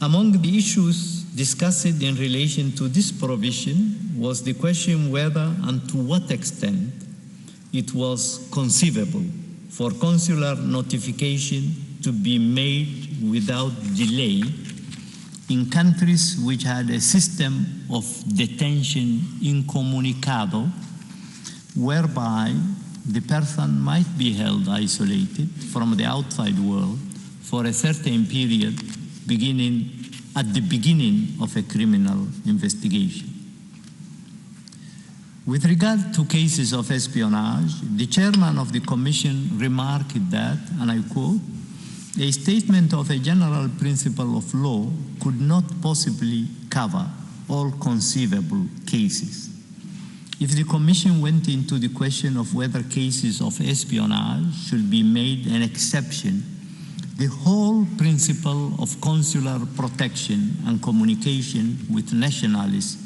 Among the issues discussed in relation to this provision was the question whether and to what extent it was conceivable for consular notification to be made without delay in countries which had a system of detention incommunicado, whereby the person might be held isolated from the outside world for a certain period beginning at the beginning of a criminal investigation. With regard to cases of espionage, the chairman of the commission remarked that, and I quote, "A statement of a general principle of law could not possibly cover all conceivable cases. If the commission went into the question of whether cases of espionage should be made an exception, the whole principle of consular protection and communication with nationalists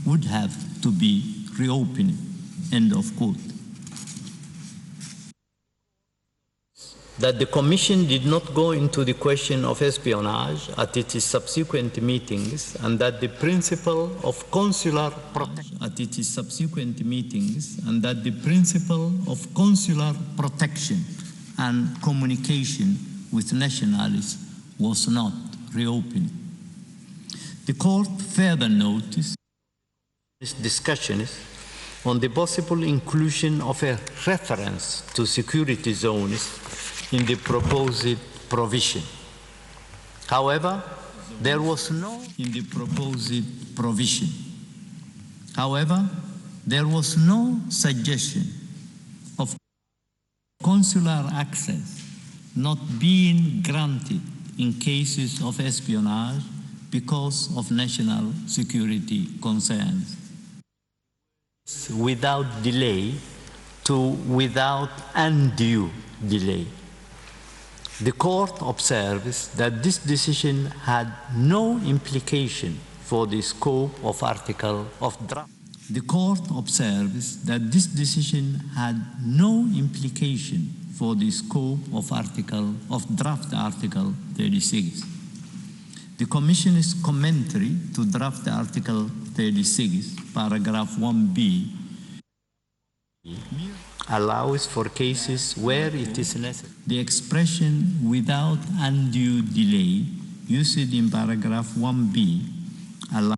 would have to be reopened." End of quote. That the Commission did not go into the question of espionage at its subsequent meetings, and that the principle of consular protection and communication with nationalists was not reopened. The court further noticed discussions on the possible inclusion of a reference to security zones in the proposed provision. However, there was no suggestion of consular access not being granted in cases of espionage because of national security concerns. Without delay to without undue delay. The court observes that this decision had no implication for the scope of article of draft. The court observes that this decision had no implication for the scope of draft Article 36. The Commission's commentary to draft Article 36, paragraph 1b, allows for cases where it is necessary. The expression "without undue delay" used in paragraph 1b allows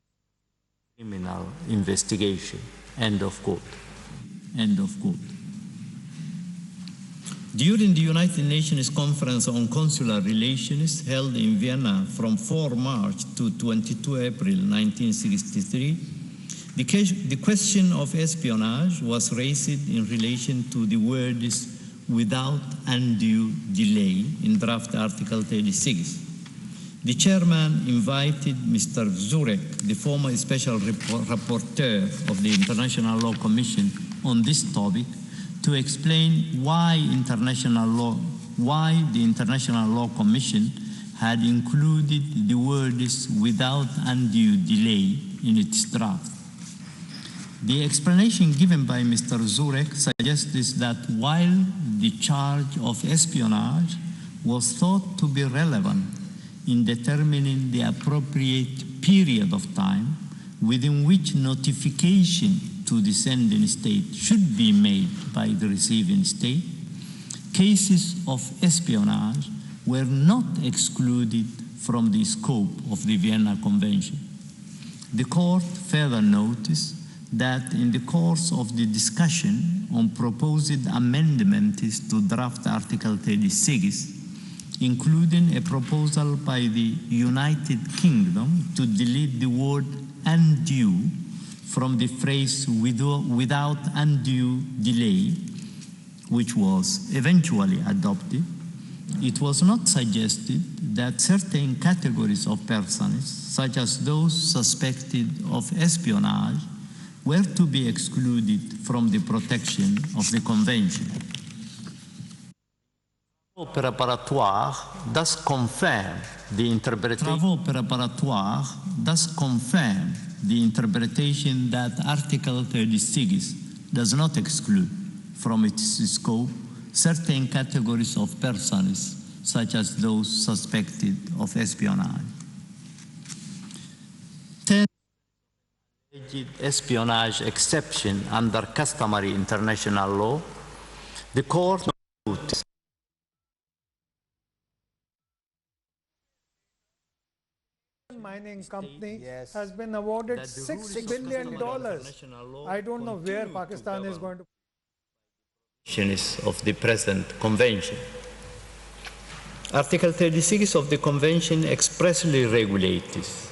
criminal investigation. End of quote. End of quote. During the United Nations Conference on Consular Relations held in Vienna from 4 March to 22 April 1963, the question of espionage was raised in relation to the words "without undue delay" in draft Article 36. The chairman invited Mr. Zurek, the former special rapporteur of the International Law Commission on this topic, to explain why the International Law Commission had included the words "without undue delay" in its draft. The explanation given by Mr. Zurek suggests that while the charge of espionage was thought to be relevant in determining the appropriate period of time within which notification to the sending state should be made by the receiving state, cases of espionage were not excluded from the scope of the Vienna Convention. The court further noticed that in the course of the discussion on proposed amendments to draft Article 36, including a proposal by the United Kingdom to delete the word "undue" from the phrase "without undue delay," which was eventually adopted, it was not suggested that certain categories of persons, such as those suspected of espionage, were to be excluded from the protection of the Convention. Travaux préparatoires thus confirm the interpretation that Article 36 does not exclude from its scope certain categories of persons, such as those suspected of espionage. alleged espionage exception under customary international law, the court noted mining company has been awarded $6 billion. I don't know where Pakistan is going to. Of the present convention. Article 36 of the convention expressly regulates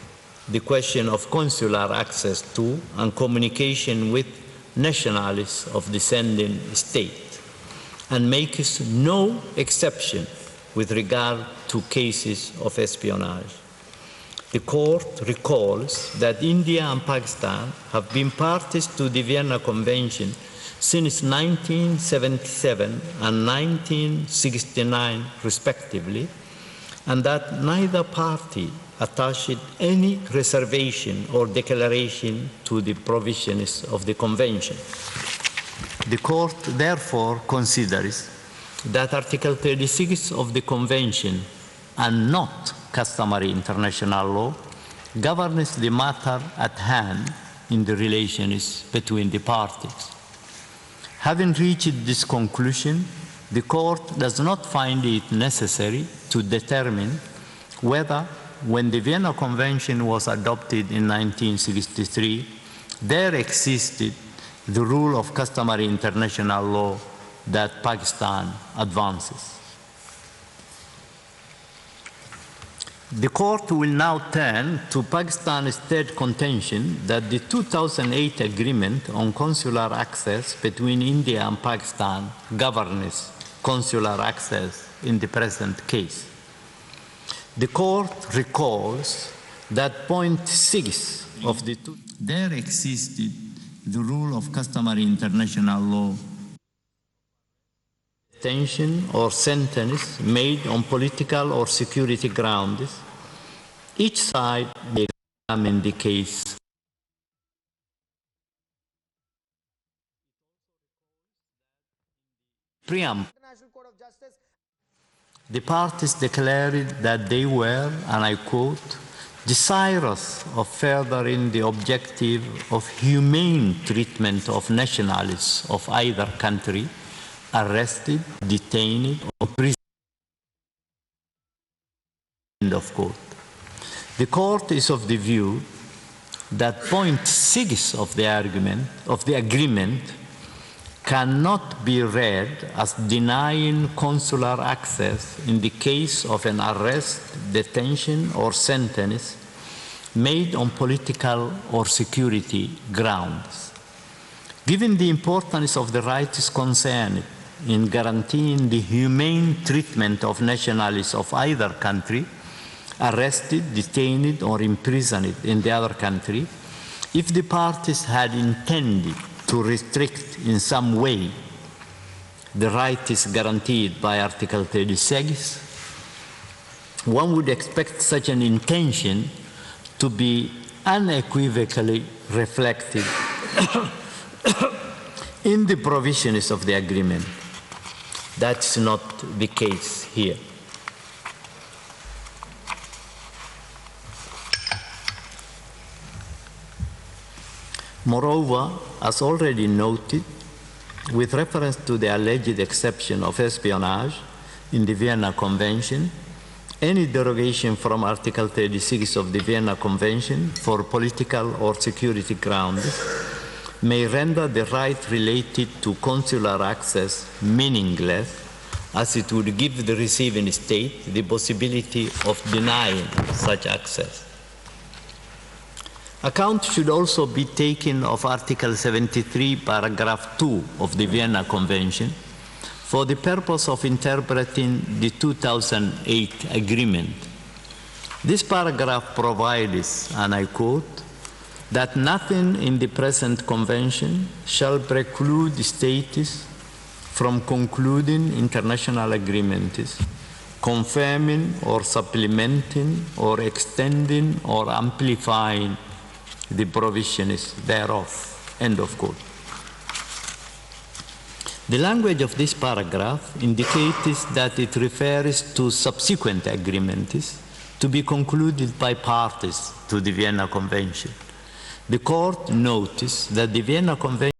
the question of consular access to and communication with nationalities of the sending state and makes no exception with regard to cases of espionage. The court recalls that India and Pakistan have been parties to the Vienna Convention since 1977 and 1969, respectively, and that neither party attached any reservation or declaration to the provisions of the Convention. The Court therefore considers that Article 36 of the Convention, and not customary international law, governs the matter at hand in the relations between the parties. Having reached this conclusion, the Court does not find it necessary to determine whether, when the Vienna Convention was adopted in 1963, there existed the rule of customary international law that Pakistan advances. The Court will now turn to Pakistan's third contention that the 2008 agreement on consular access between India and Pakistan governs consular access in the present case. The Court recalls that point 6 of the there existed the rule of customary international law. Detention or sentence made on political or security grounds, each side may examine the case. Preamble. The parties declared that they were, and I quote, desirous of furthering the objective of humane treatment of nationalities of either country arrested, detained, or imprisoned. End of quote. The Court is of the view that point 6 of the agreement cannot be read as denying consular access in the case of an arrest, detention, or sentence made on political or security grounds. Given the importance of the rights concerned in guaranteeing the humane treatment of nationalities of either country, arrested, detained, or imprisoned in the other country, if the parties had intended to restrict in some way the rights guaranteed by Article 36, one would expect such an intention to be unequivocally reflected in the provisions of the agreement. That's not the case here. Moreover, as already noted, with reference to the alleged exception of espionage in the Vienna Convention, any derogation from Article 36 of the Vienna Convention for political or security grounds may render the right related to consular access meaningless, as it would give the receiving state the possibility of denying such access. Account should also be taken of Article 73, paragraph 2 of the Vienna Convention for the purpose of interpreting the 2008 agreement. This paragraph provides, and I quote, that nothing in the present convention shall preclude states from concluding international agreements, confirming or supplementing or extending or amplifying the provisions thereof. End of quote. The language of this paragraph indicates that it refers to subsequent agreements to be concluded by parties to the Vienna Convention. The court noticed that the Vienna Convention